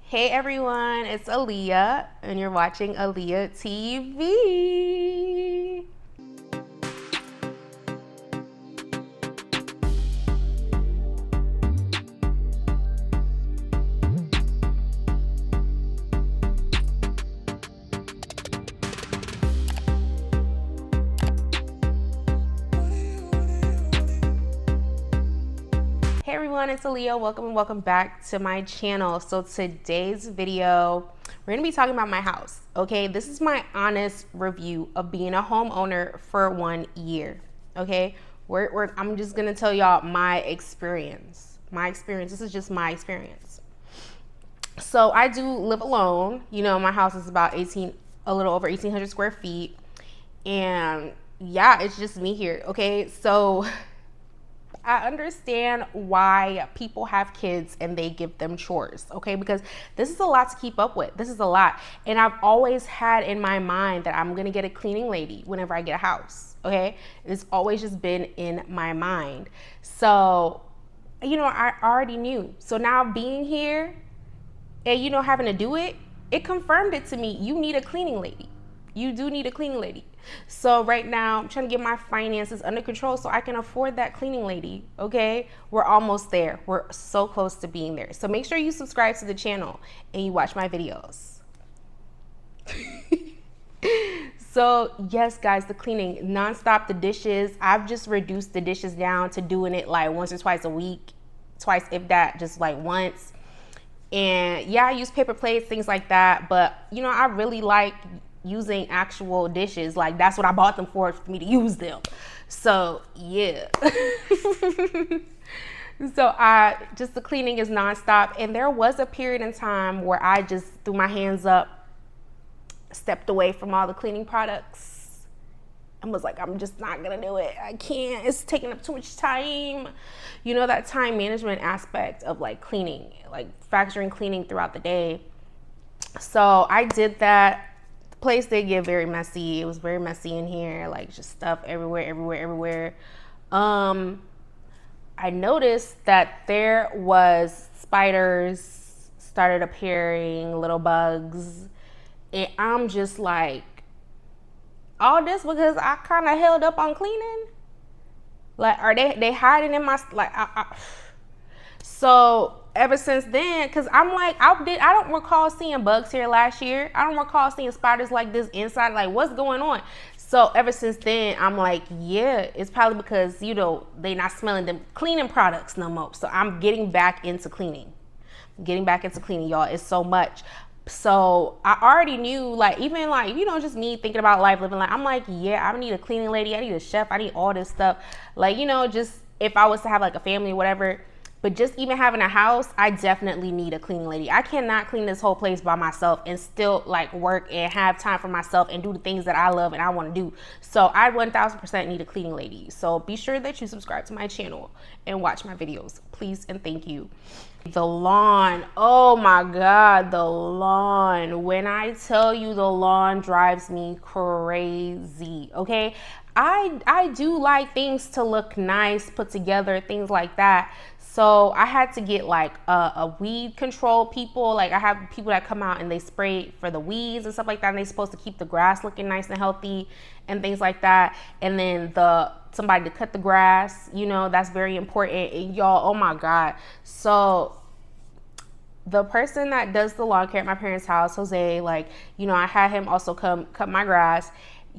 Hey everyone, it's Aaliyah, and you're watching AliaTV. Hey everyone, it's Aaliyah. Welcome and welcome back to my channel. So today's video, we're gonna be talking about my house. Okay, this is my honest review of being a homeowner for 1 year. Okay, I'm just gonna tell y'all my experience. This is just my experience. So I do live alone. You know, my house is about a little over 1,800 square feet, and yeah, it's just me here. Okay, so I understand why people have kids and they give them chores, okay? Because this is a lot to keep up with. This is a lot. And I've always had in my mind that I'm gonna get a cleaning lady whenever I get a house, okay? It's always just been in my mind. So, you know, I already knew. So now being here and, you know, having to do it, it confirmed it to me. You need a cleaning lady. You do need a cleaning lady. So right now I'm trying to get my finances under control so I can afford that cleaning lady, okay? We're almost there. We're so close to being there. So make sure you subscribe to the channel and you watch my videos. So yes, guys, the cleaning, nonstop, the dishes. I've just reduced the dishes down to doing it like once or twice a week, twice if that, just like once. And yeah, I use paper plates, things like that. But you know, I really like using actual dishes. Like that's what I bought them for me to use them. So yeah. So the cleaning is nonstop. And there was a period in time where I just threw my hands up, stepped away from all the cleaning products, and was like, I'm just not gonna do it. I can't, it's taking up too much time. You know, that time management aspect of like cleaning, like factoring cleaning throughout the day. So I did that. Place did get very messy. It was very messy in here, like just stuff everywhere. I noticed that there was spiders started appearing, little bugs, and I'm just like, all this because I kind of held up on cleaning. Like, are they hiding in my like? So ever since then, because I'm like, I don't recall seeing bugs here last year. I don't recall seeing spiders like this inside. Like, what's going on? So ever since then, I'm like, yeah, it's probably because, you know, they not smelling them cleaning products no more. So I'm getting back into cleaning. Y'all. It's so much. So I already knew, like, even like, you know, just me thinking about life, living life. I'm like, yeah, I need a cleaning lady. I need a chef. I need all this stuff. Like, you know, just if I was to have like a family or whatever. But just even having a house, I definitely need a cleaning lady. I cannot clean this whole place by myself and still like work and have time for myself and do the things that I love and I want to do. So I 1000% need a cleaning lady. So be sure that you subscribe to my channel and watch my videos, please and thank you. The lawn, oh my God, the lawn. When I tell you the lawn drives me crazy, okay? I do like things to look nice, put together, things like that. So I had to get like a weed control people. Like I have people that come out and they spray for the weeds and stuff like that. And they're supposed to keep the grass looking nice and healthy and things like that. And then somebody to cut the grass, you know, that's very important. And y'all, oh my God. So the person that does the lawn care at my parents' house, Jose, like, you know, I had him also come cut my grass.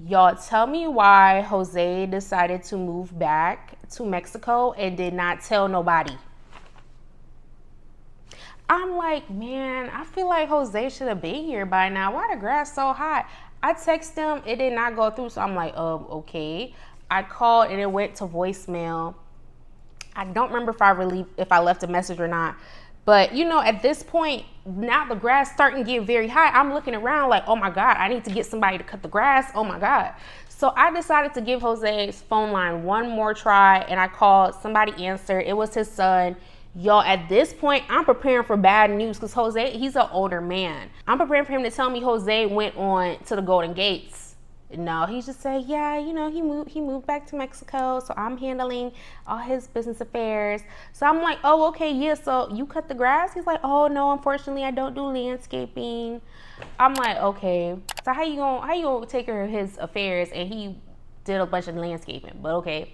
Y'all, tell me why Jose decided to move back to Mexico and did not tell nobody. I'm like, man, I feel like Jose should have been here by now. Why the grass so high? I text him, it did not go through. So I'm like, okay. I called and it went to voicemail. I don't remember if I left a message or not. But you know, at this point, now the grass starting to get very high. I'm looking around like, oh my God, I need to get somebody to cut the grass. Oh my God. So I decided to give Jose's phone line one more try, and I called, somebody answered. It was his son. Y'all, at this point, I'm preparing for bad news because Jose, he's an older man. I'm preparing for him to tell me Jose went on to the Golden Gates. No, he just said, yeah, you know, he moved back to Mexico, so I'm handling all his business affairs. So I'm like, oh, okay, yeah, so you cut the grass? He's like, oh no, unfortunately I don't do landscaping. I'm like, okay, so how you gonna take care of his affairs and he did a bunch of landscaping? But okay.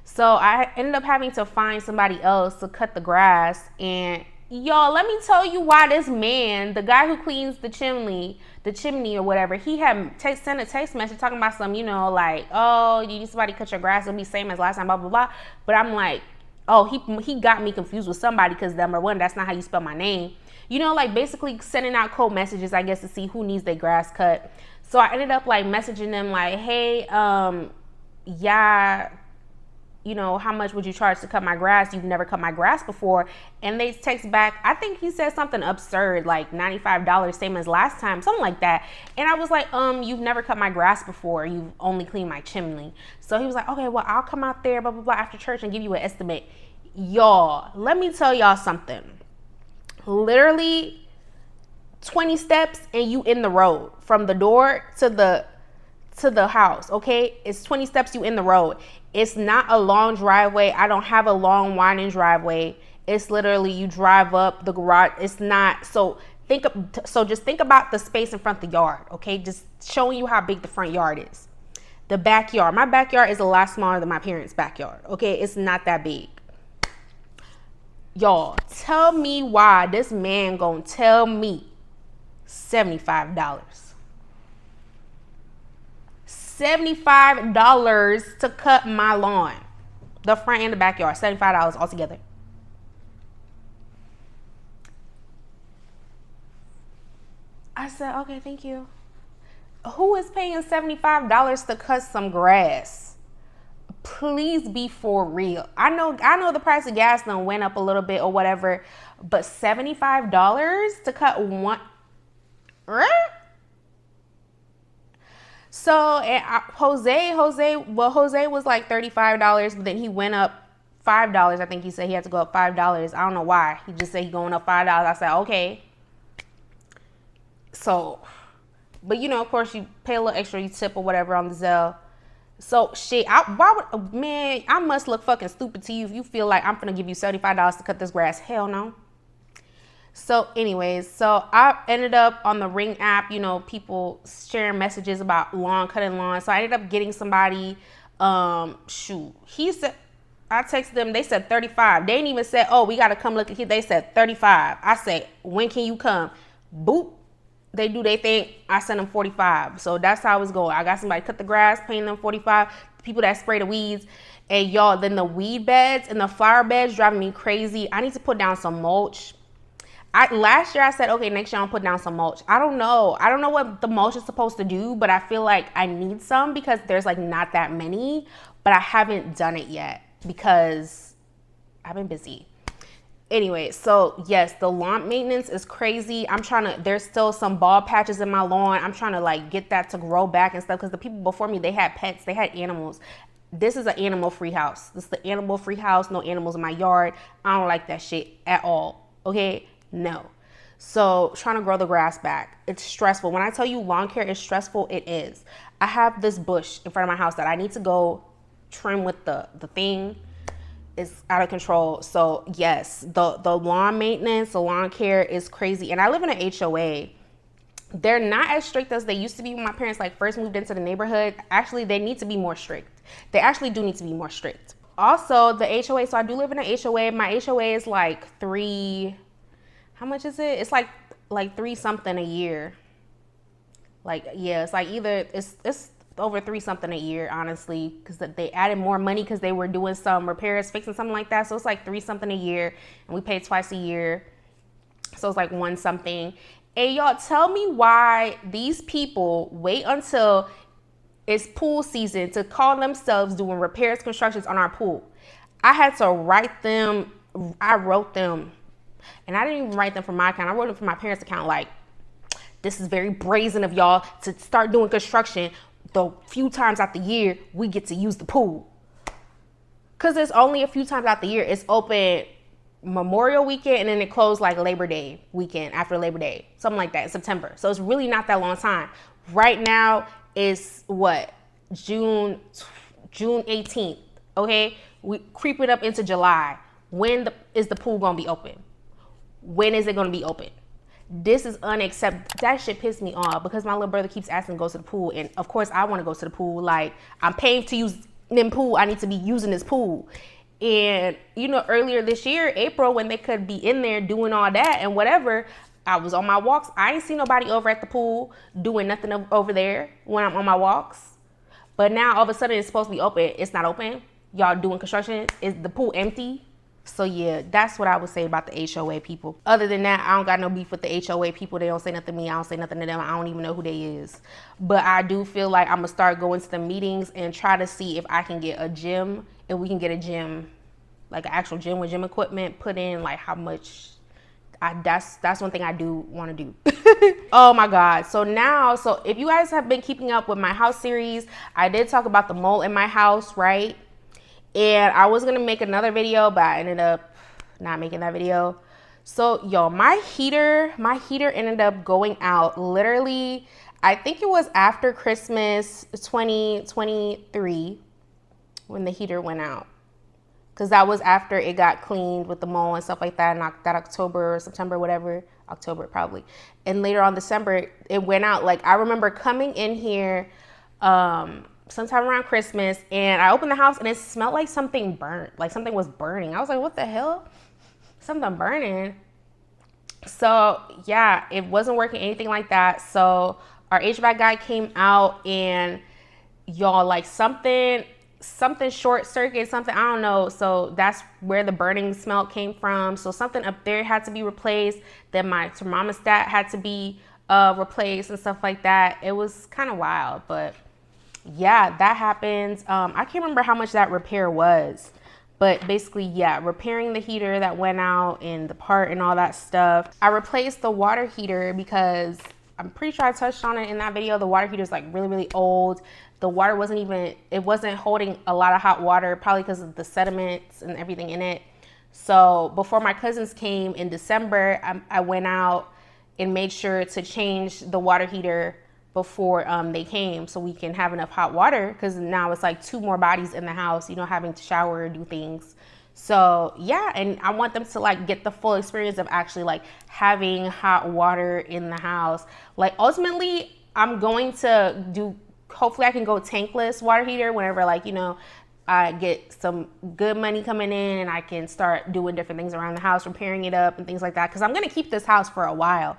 So I ended up having to find somebody else to cut the grass. And y'all, let me tell you why this man, the guy who cleans the chimney or whatever, he had sent a text message talking about some, you know, like, oh, you need somebody to cut your grass, it'll be same as last time, blah, blah, blah. But I'm like, oh, he got me confused with somebody because number one, that's not how you spell my name. You know, like basically sending out cold messages, I guess, to see who needs their grass cut. So I ended up like messaging them like, hey, yeah, you know, how much would you charge to cut my grass? You've never cut my grass before. And they text back, I think he said something absurd, like $95, same as last time, something like that. And I was like, you've never cut my grass before. You've only cleaned my chimney. So he was like, okay, well, I'll come out there, blah, blah, blah, after church and give you an estimate. Y'all, let me tell y'all something. Literally 20 steps and you in the road from the door to the house. Okay, it's 20 steps, you in the road. It's not a long driveway. I don't have a long winding driveway. It's literally you drive up the garage. It's not so just think about the space in front of the yard. Okay, just showing you how big the front yard is. The backyard, my backyard is a lot smaller than my parents' backyard. Okay, it's not that big. Y'all, tell me why this man gonna tell me $75. $75 to cut my lawn. The front and the backyard, $75 altogether. I said, okay, thank you. Who is paying $75 to cut some grass? Please be for real. I know the price of gas done went up a little bit or whatever, but $75 to cut one. So Jose was like $35, but then he went up $5. I think he said he had to go up $5. I don't know why. He just said he going up $5. I said, okay. So, but you know, of course you pay a little extra, you tip or whatever on the Zelle. So shit, I must look fucking stupid to you if you feel like I'm gonna give you $75 to cut this grass. Hell no. So anyways, so I ended up on the Ring app, you know, people sharing messages about cutting lawn. So I ended up getting somebody, he said, I texted them, they said 35. They didn't even say, oh, we gotta come look at it. They said 35. I said, when can you come? Boop. They do their thing. I sent them 45. So that's how it's going. I got somebody cut the grass, paying them 45. People that spray the weeds. And y'all, then the weed beds and the flower beds driving me crazy. I need to put down some mulch. Last year I said, okay, next year I'll put down some mulch. I don't know what the mulch is supposed to do, but I feel like I need some because there's like not that many, but I haven't done it yet because I've been busy. Anyway, so yes, the lawn maintenance is crazy. There's still some bald patches in my lawn. I'm trying to like get that to grow back and stuff because the people before me, they had pets, they had animals. This is an animal-free house. This is the animal-free house, no animals in my yard. I don't like that shit at all, okay? No. So trying to grow the grass back, it's stressful. When I tell you lawn care is stressful, it is. I have this bush in front of my house that I need to go trim with the thing. It's out of control. So yes, the lawn maintenance, the lawn care is crazy. And I live in an HOA. They're not as strict as they used to be when my parents like first moved into the neighborhood. Actually, they need to be more strict. They actually do need to be more strict. Also, the HOA, so I do live in an HOA. My HOA is like how much is it? It's like 3 something a year. Like, yeah, it's like either it's over 3 something a year, honestly, because they added more money because they were doing some repairs, fixing something like that. So it's like 3 something a year, and we pay twice a year. So it's like 1 something. And y'all, tell me why these people wait until it's pool season to call themselves doing repairs, constructions on our pool. I had to write them. I wrote them, and I didn't even write them from my account. I wrote them from my parents' account. Like, this is very brazen of y'all to start doing construction the few times out the year we get to use the pool. Because it's only a few times out the year. It's open Memorial weekend, and then it closed like Labor Day weekend after Labor Day, something like that in September. So it's really not that long time. Right now, is what? June 18th, okay? We creep it up into July. When is the pool gonna be open? When is it gonna be open? This is unacceptable. That shit pissed me off because my little brother keeps asking to go to the pool, and of course I want to go to the pool. Like, I'm paying to use them pool. I need to be using this pool. And you know, earlier this year, April, when they could be in there doing all that and whatever, I was on my walks. I ain't seen nobody over at the pool doing nothing over there when I'm on my walks. But now all of a sudden it's supposed to be open. It's not open. Y'all doing construction. Is the pool empty? So yeah, that's what I would say about the HOA people. Other than that, I don't got no beef with the HOA people. They don't say nothing to me. I don't say nothing to them. I don't even know who they is. But I do feel like I'm gonna start going to the meetings and try to see if I can get a gym, if we can get a gym, like an actual gym with gym equipment, put in like how much. That's one thing I do want to do. Oh my God. So if you guys have been keeping up with my house series, I did talk about the mold in my house, right? And I was gonna make another video, but I ended up not making that video. So y'all, my heater ended up going out literally, I think it was after Christmas 2023 when the heater went out. Because that was after it got cleaned with the mold and stuff like that in that October or September, whatever, October probably. And later on December, it went out. Like, I remember coming in here sometime around Christmas, and I opened the house and it smelled like something burnt, like something was burning. I was like, what the hell? Something burning. So yeah, it wasn't working, anything like that. So our HVAC guy came out, and y'all, like something short circuit, something, I don't know. So that's where the burning smell came from. So something up there had to be replaced. Then my thermostat had to be replaced and stuff like that. It was kind of wild, but yeah, that happens. I can't remember how much that repair was, but basically, yeah, repairing the heater that went out and the part and all that stuff. I replaced the water heater because I'm pretty sure I touched on it in that video. The water heater is like really, really old. The water wasn't holding a lot of hot water, probably because of the sediments and everything in it. So before my cousins came in December, I went out and made sure to change the water heater before they came, so we can have enough hot water, because now it's like 2 more bodies in the house, you know, having to shower or do things. So yeah, and I want them to like get the full experience of actually like having hot water in the house. Like, ultimately, I'm going to do, hopefully I can go tankless water heater whenever, like, you know, I get some good money coming in and I can start doing different things around the house, repairing it up and things like that, because I'm going to keep this house for a while.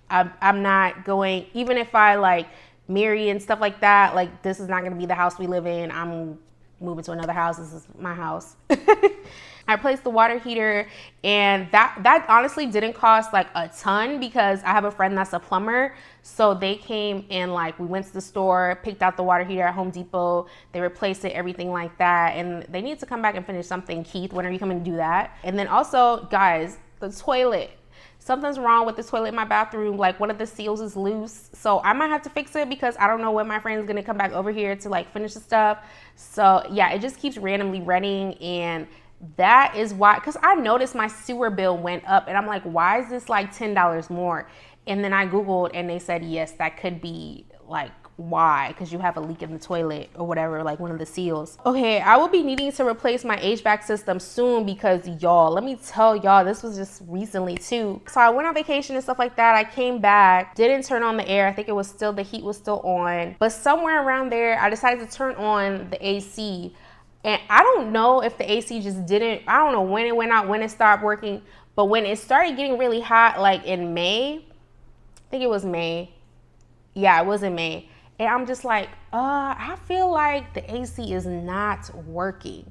I'm not going, even if I like marry and stuff like that, like, this is not going to be the house we live in. I'm moving to another house. This is my house. I replaced the water heater, and that honestly didn't cost like a ton, because I have a friend that's a plumber. So they came and like, we went to the store, picked out the water heater at Home Depot. They replaced it, everything like that. And they need to come back and finish something, Keith, when are you coming to do that? And then also, guys, the toilet. Something's wrong with the toilet in my bathroom. Like, one of the seals is loose. So I might have to fix it, because I don't know when my friend's gonna come back over here to like finish the stuff. So yeah, it just keeps randomly running, and that is why, because I noticed my sewer bill went up, and I'm like, why is this like $10 more? And then I Googled, and they said, yes, that could be like why, because you have a leak in the toilet or whatever, like one of the seals. Okay, I will be needing to replace my HVAC system soon, because y'all, let me tell y'all, this was just recently too. So I went on vacation and stuff like that. I came back, didn't turn on the air. I think it was still, the heat was still on, but somewhere around there, I decided to turn on the AC. And I don't know if the AC just didn't, I don't know when it went out, when it stopped working, but when it started getting really hot, like in May, I think it was May. Yeah, it was in May. And I'm just like, I feel like the AC is not working.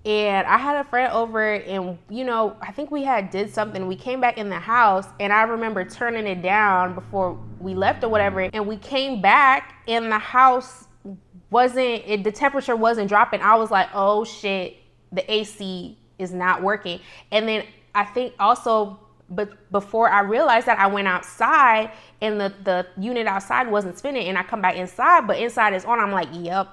And I had a friend over, and you know, I think we did something. We came back in the house, and I remember turning it down before we left or whatever. And we came back, and the house the temperature wasn't dropping. I was like, oh shit, the AC is not working. And then I think also, but before I realized that, I went outside, and the unit outside wasn't spinning, and I come back inside, but inside is on. I'm like, yep,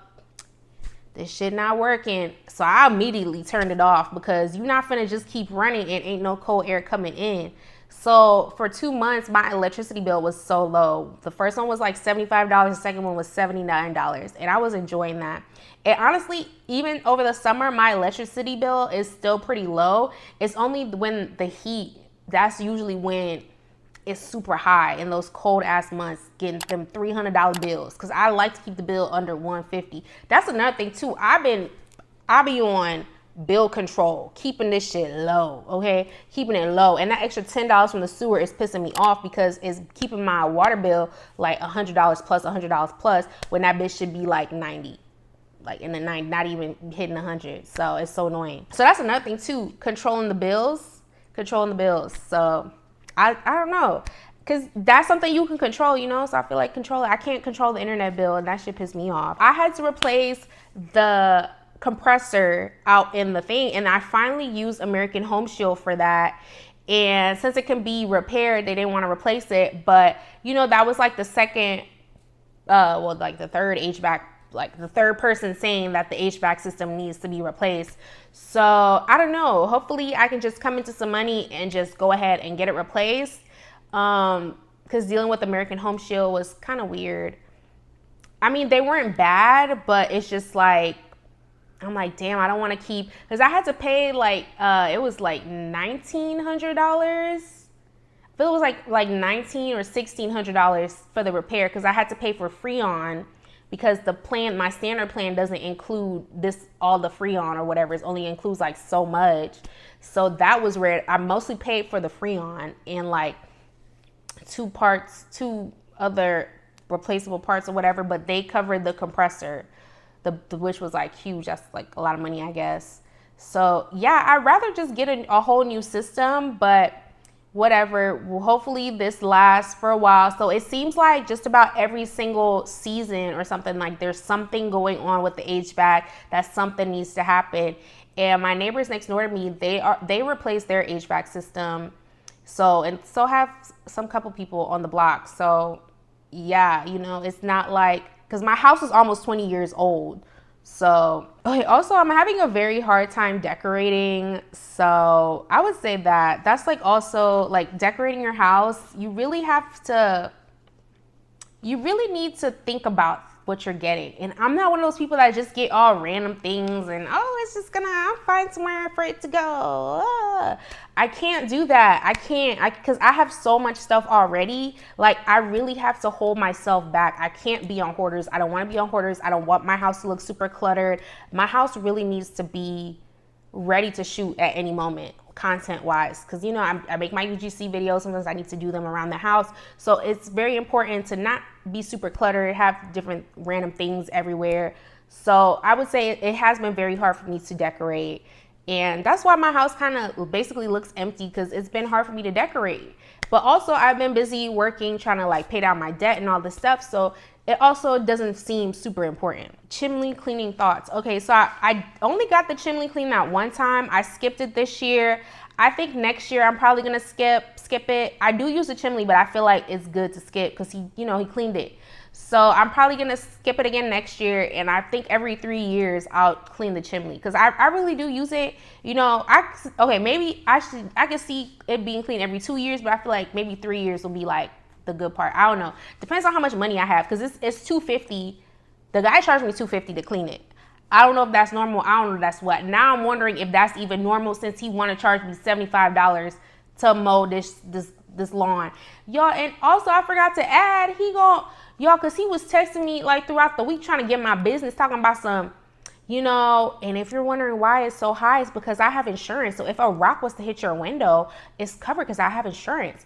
this shit not working. So I immediately turned it off, because you're not finna just keep running and ain't no cold air coming in. So for 2 months, my electricity bill was so low. The first one was like $75, the second one was $79, and I was enjoying that. And honestly, even over the summer, my electricity bill is still pretty low. It's only when the heat, that's usually when it's super high in those cold ass months, getting them $300 bills, because I like to keep the bill under $150. That's another thing too. I be on bill control, keeping this shit low, okay? Keeping it low. And that extra $10 from the sewer is pissing me off because it's keeping my water bill like $100 plus, $100 plus, when that bitch should be like 90. Like in the 90, not even hitting 100. So it's so annoying. So that's another thing too, controlling the bills. So I don't know, because that's something you can control, you know? So I feel like I can't control the internet bill, and that shit pissed me off. I had to replace the compressor out in the thing, and I finally used American Home Shield for that. And since it can be repaired, they didn't want to replace it. But you know, that was like the second, like the third HVAC, like the third person saying that the HVAC system needs to be replaced. So I don't know, hopefully I can just come into some money and just go ahead and get it replaced. Because dealing with American Home Shield was kind of weird. I mean, they weren't bad, but it's just like, I'm like, damn, I don't want to keep, because I had to pay like, it was like $1,900. I feel it was like $1,900 or $1,600 for the repair, because I had to pay for Freon, because the plan, my standard plan doesn't include this, all the Freon or whatever. It only includes like so much. So that was where I mostly paid for the Freon and like two other replaceable parts or whatever, but they covered the compressor, which was like huge. That's like a lot of money, I guess. So yeah, I'd rather just get a whole new system, but whatever. Well, hopefully this lasts for a while. So it seems like just about every single season or something, like there's something going on with the HVAC, that something needs to happen. And my neighbors next door to me, they replaced their HVAC system. So have some couple people on the block. So yeah, you know, it's not like, because my house is almost 20 years old. So, okay, also I'm having a very hard time decorating. So I would say that's like also like decorating your house. You really need to think about what you're getting. And I'm not one of those people that just get all random things and, oh, it's just I'll find somewhere for it to go. I can't do that. Because I have so much stuff already. Like, I really have to hold myself back. I can't be on hoarders. I don't want to be on hoarders. I don't want my house to look super cluttered. My house really needs to be ready to shoot at any moment, content wise, because you know, I make my UGC videos. Sometimes I need to do them around the house, so it's very important to not be super cluttered, have different random things everywhere. So I would say it has been very hard for me to decorate, and that's why my house kind of basically looks empty, because it's been hard for me to decorate. But also I've been busy working, trying to like pay down my debt and all this stuff, so it also doesn't seem super important. Chimney cleaning thoughts. Okay, so I only got the chimney clean that one time. I skipped it this year. I think next year I'm probably gonna skip it. I do use the chimney, but I feel like it's good to skip because he cleaned it. So I'm probably gonna skip it again next year, and I think every 3 years I'll clean the chimney, because I really do use it. You know, maybe I can see it being cleaned every 2 years, but I feel like maybe 3 years will be like the good part. I don't know. Depends on how much money I have, because it's $250. The guy charged me $250 to clean it. I don't know if that's normal. I don't know if that's what. Now I'm wondering if that's even normal, since he want to charge me $75 to mow this lawn. Y'all, and also I forgot to add, because he was texting me like throughout the week trying to get my business, talking about some, and if you're wondering why it's so high, it's because I have insurance. So if a rock was to hit your window, it's covered because I have insurance.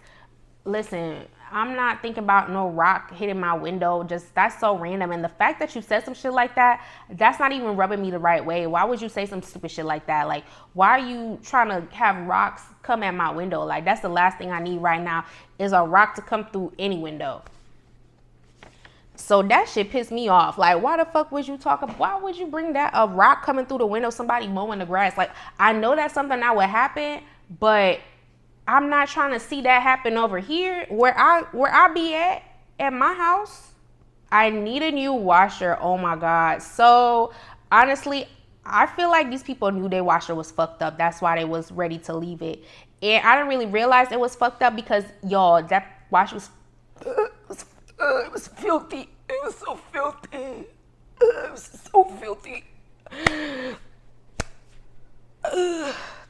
Listen, I'm not thinking about no rock hitting my window. Just, that's so random. And the fact that you said some shit like that, that's not even rubbing me the right way. Why would you say some stupid shit like that? Like, why are you trying to have rocks come at my window? Like, that's the last thing I need right now, is a rock to come through any window. So that shit pissed me off. Like, why the fuck would you why would you bring that, a rock coming through the window, somebody mowing the grass? Like, I know that's something that would happen, but I'm not trying to see that happen over here where I be at my house. I need a new washer. Oh my God. So honestly, I feel like these people knew their washer was fucked up. That's why they was ready to leave it. And I didn't really realize it was fucked up because, y'all, that wash was, it was filthy. It was so filthy. It was so filthy.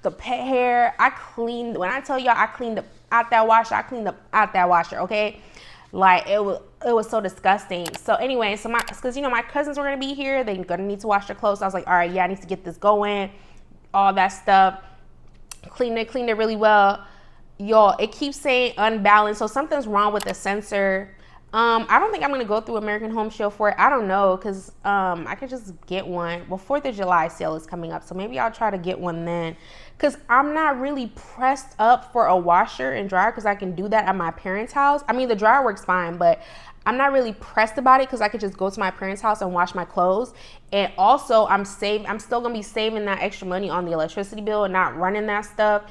The pet hair, I cleaned, when I tell y'all I cleaned up out that washer, I cleaned up out that washer, okay? Like, it was so disgusting. So anyway, so because, you know, my cousins were going to be here. They're going to need to wash their clothes. So I was like, all right, yeah, I need to get this going. All that stuff. Cleaned it really well. Y'all, it keeps saying unbalanced. So something's wrong with the sensor. I don't think I'm going to go through American Home Shield for it. I don't know, because I could just get one. Well, 4th of July sale is coming up, so maybe I'll try to get one then. Because I'm not really pressed up for a washer and dryer, because I can do that at my parents' house. I mean, the dryer works fine, but I'm not really pressed about it because I could just go to my parents' house and wash my clothes. And also, I'm still going to be saving that extra money on the electricity bill and not running that stuff.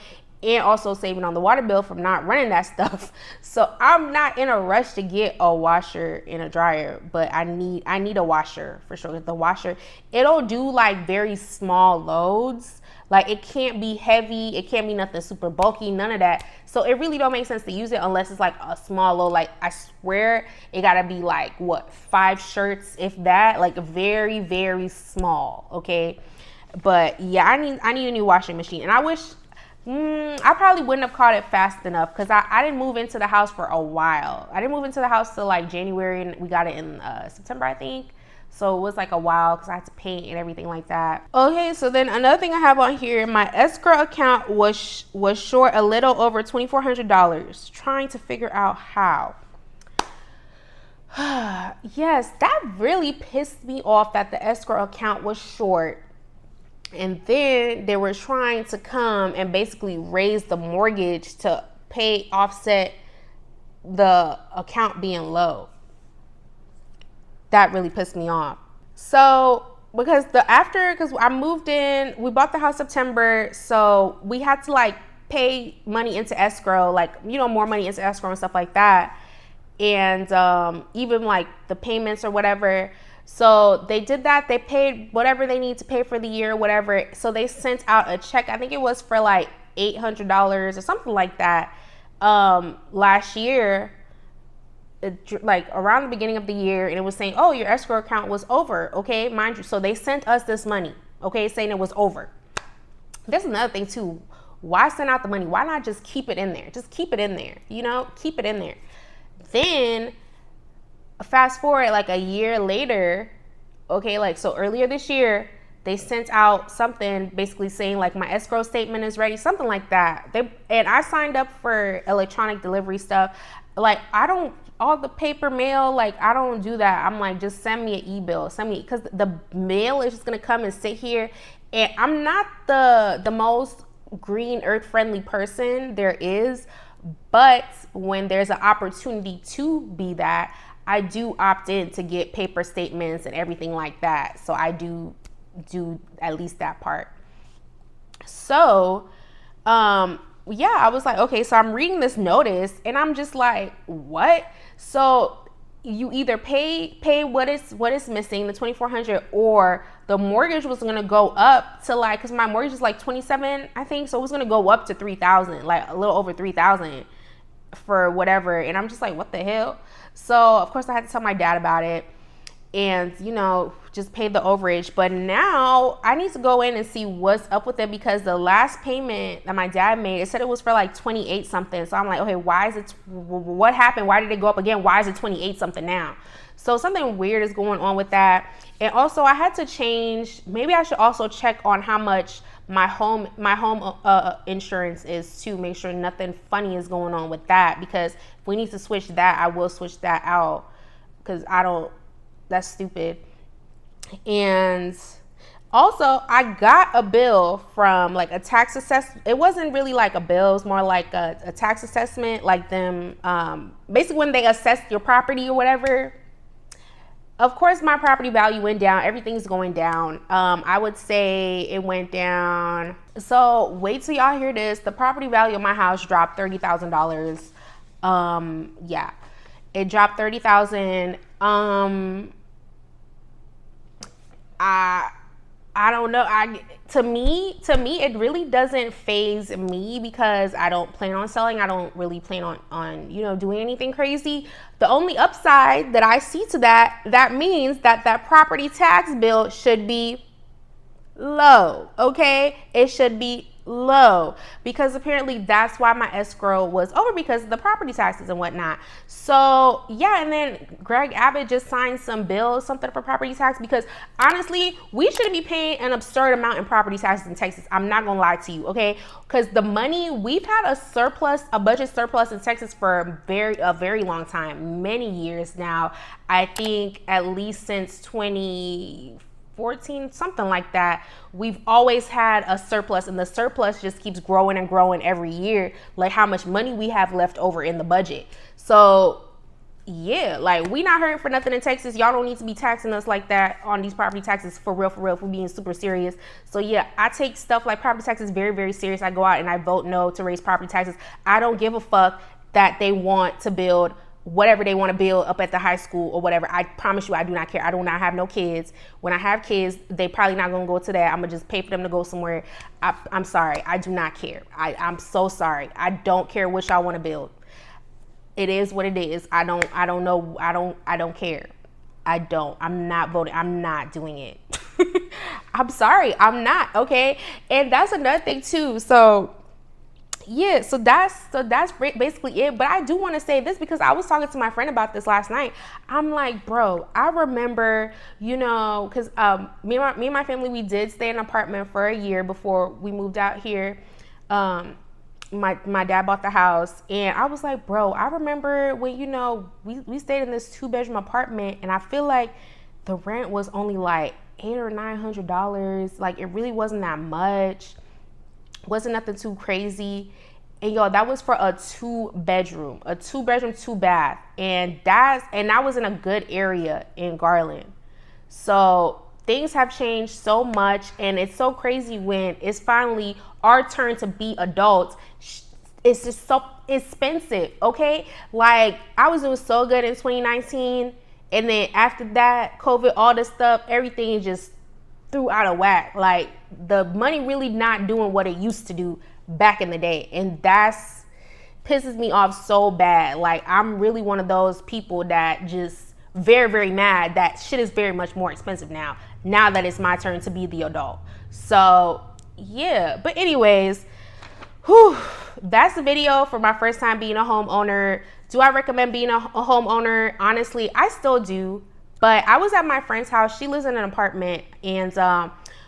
And also saving on the water bill from not running that stuff. So I'm not in a rush to get a washer and a dryer, but I need a washer for sure. The washer, it'll do like very small loads. Like, it can't be heavy, it can't be nothing super bulky, none of that. So it really don't make sense to use it unless it's like a small load. Like, I swear it gotta be like, what, 5 shirts, if that, like very, very small, okay? But yeah, I need a new washing machine. And I wish, I probably wouldn't have caught it fast enough because I didn't move into the house for a while. I didn't move into the house till like January, and we got it in September, I think. So it was like a while because I had to paint and everything like that. Okay, so then another thing I have on here, my escrow account was short a little over $2,400. Trying to figure out how. Yes, that really pissed me off that the escrow account was short. And then they were trying to come and basically raise the mortgage to offset the account being low. That really pissed me off. So because I moved in, we bought the house September, so we had to like pay money into escrow, like, you know, more money into escrow and stuff like that. And even like the payments or whatever. So they did that. They paid whatever they need to pay for the year, whatever. So they sent out a check. I think it was for like $800 or something like that last year, like around the beginning of the year. And it was saying, oh, your escrow account was over. Okay, mind you. So they sent us this money, okay, saying it was over. There's another thing too. Why send out the money? Why not just keep it in there? Just keep it in there, you know, keep it in there. Then fast forward like a year later, okay, like so earlier this year, they sent out something basically saying like my escrow statement is ready, something like that. And I signed up for electronic delivery stuff. Like, I don't, all the paper mail, like I don't do that. I'm like, just send me an e-bill, because the mail is just gonna come and sit here. And I'm not the most green earth friendly person there is, but when there's an opportunity to be that, I do opt in to get paper statements and everything like that. So I do at least that part. So, yeah, I was like, okay, so I'm reading this notice and I'm just like, what? So you either pay what is missing, the $2,400, or the mortgage was gonna go up to like, cause my mortgage is like 27, I think. So it was gonna go up to 3,000, like a little over 3,000 for whatever. And I'm just like, what the hell? So of course I had to tell my dad about it and, you know, just paid the overage. But now I need to go in and see what's up with it, because the last payment that my dad made, it said it was for like 28 something. So I'm like, okay, why is it, what happened? Why did it go up again? Why is it 28 something now? So something weird is going on with that. And also I had to change, maybe I should also check on how much my home insurance is to make sure nothing funny is going on with that, because if we need to switch that, I will switch that out, because that's stupid. And also I got a bill from like a tax assessment. It wasn't really like a bill, it was more like a tax assessment, like them basically when they assess your property or whatever. Of course, my property value went down. Everything's going down. I would say it went down. So wait till y'all hear this. The property value of my house dropped $30,000. Yeah, it dropped $30,000. I don't know. To me, it really doesn't faze me because I don't plan on selling. I don't really plan on doing anything crazy. The only upside that I see to that means that property tax bill should be low. Okay, it should be low because apparently that's why my escrow was over, because of the property taxes and whatnot. So yeah, and then Greg Abbott just signed some bills, something for property tax, because honestly we shouldn't be paying an absurd amount in property taxes in Texas. I'm not gonna lie to you, okay? Because the money, we've had a budget surplus in Texas for a very long time, many years now. I think at least since 2014, something like that. We've always had a surplus, and the surplus just keeps growing and growing every year, like how much money we have left over in the budget. So yeah, like we not hurting for nothing in Texas. Y'all don't need to be taxing us like that on these property taxes, for real, for being super serious. So yeah, I take stuff like property taxes very, very serious. I go out and I vote no to raise property taxes. I don't give a fuck that they want to build whatever they want to build up at the high school or whatever. I promise you, I do not care. I do not have no kids. When I have kids, they probably not gonna go to that. I'm gonna just pay for them to go somewhere. I'm sorry, I do not care. I'm so sorry. I don't care what y'all want to build. It is what it is. I don't know. I don't care. I'm not voting. I'm not doing it. I'm sorry. I'm not. Okay. And that's another thing too. So yeah, so that's basically it. But I do want to say this because I was talking to my friend about this last night. I'm like, bro, I remember, because me and my family, we did stay in an apartment for a year before we moved out here. My dad bought the house, and I was like, bro, I remember when we stayed in this 2-bedroom apartment, and I feel like the rent was only like $800 or $900. Like it really wasn't that much. Wasn't nothing too crazy. And yo, that was for a 2-bedroom, 2-bath. And that was in a good area in Garland. So things have changed so much, and it's so crazy when it's finally our turn to be adults. It's just so expensive, okay? Like I was doing so good in 2019, and then after that, COVID, all this stuff, everything just threw out of whack. Like the money really not doing what it used to do back in the day, and that's pisses me off so bad. Like I'm really one of those people that just very, very mad that shit is very much more expensive now that it's my turn to be the adult. So yeah, but anyways, that's the video for my first time being a homeowner. Do I recommend being a homeowner? Honestly, I still do. But I was at my friend's house. She lives in an apartment, and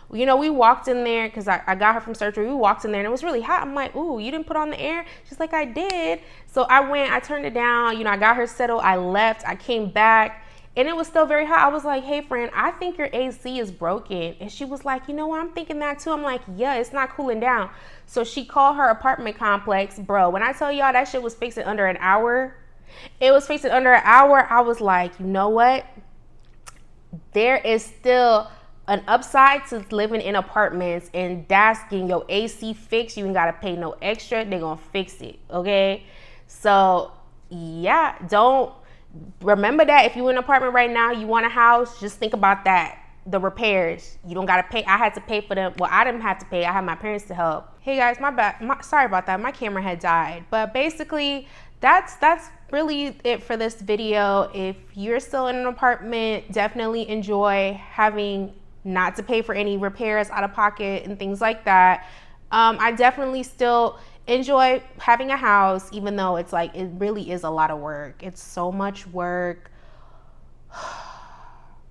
we walked in there because I got her from surgery. We walked in there and it was really hot. I'm like, ooh, you didn't put on the air? She's like, I did. So I went, I turned it down. I got her settled. I left. I came back and it was still very hot. I was like, hey friend, I think your AC is broken. And she was like, you know what? I'm thinking that too. I'm like, yeah, it's not cooling down. So she called her apartment complex. Bro, when I tell y'all that shit was fixed in under an hour, it was fixed in under an hour. I was like, you know what? There is still an upside to living in apartments, and that's getting your AC fixed. You ain't gotta pay no extra. They're gonna fix it, okay? So yeah, don't remember that if you're in an apartment right now, you want a house, just think about that. The repairs, you don't gotta pay. I had to pay for them. Well, I didn't have to pay. I had my parents to help. Hey guys, my bad. Sorry about that. My camera had died. But basically, that's really it for this video. If you're still in an apartment, definitely enjoy having not to pay for any repairs out of pocket and things like that. I definitely still enjoy having a house, even though it's like, it really is a lot of work. It's so much work.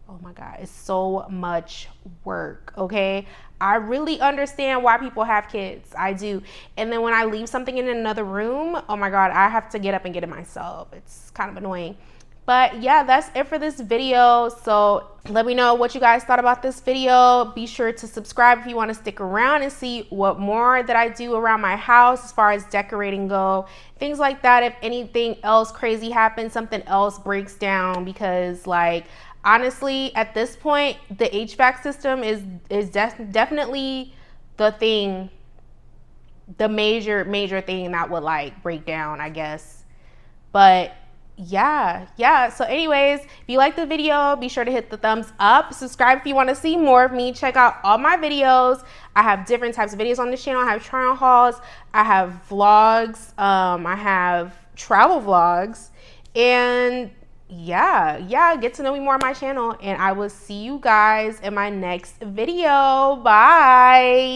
Oh my God, it's so much work, okay? I really understand why people have kids. I do. And then when I leave something in another room, oh my God, I have to get up and get it myself. It's kind of annoying. But yeah, that's it for this video. So let me know what you guys thought about this video. Be sure to subscribe if you want to stick around and see what more that I do around my house as far as decorating go, things like that. If anything else crazy happens, something else breaks down, because like, honestly, at this point, the HVAC system is definitely the thing, the major thing that would like break down, I guess. But yeah. So anyways, if you like the video, be sure to hit the thumbs up, subscribe if you want to see more of me. Check out all my videos. I have different types of videos on this channel. I have try on hauls, I have vlogs, I have travel vlogs, and yeah, get to know me more on my channel, and I will see you guys in my next video. Bye.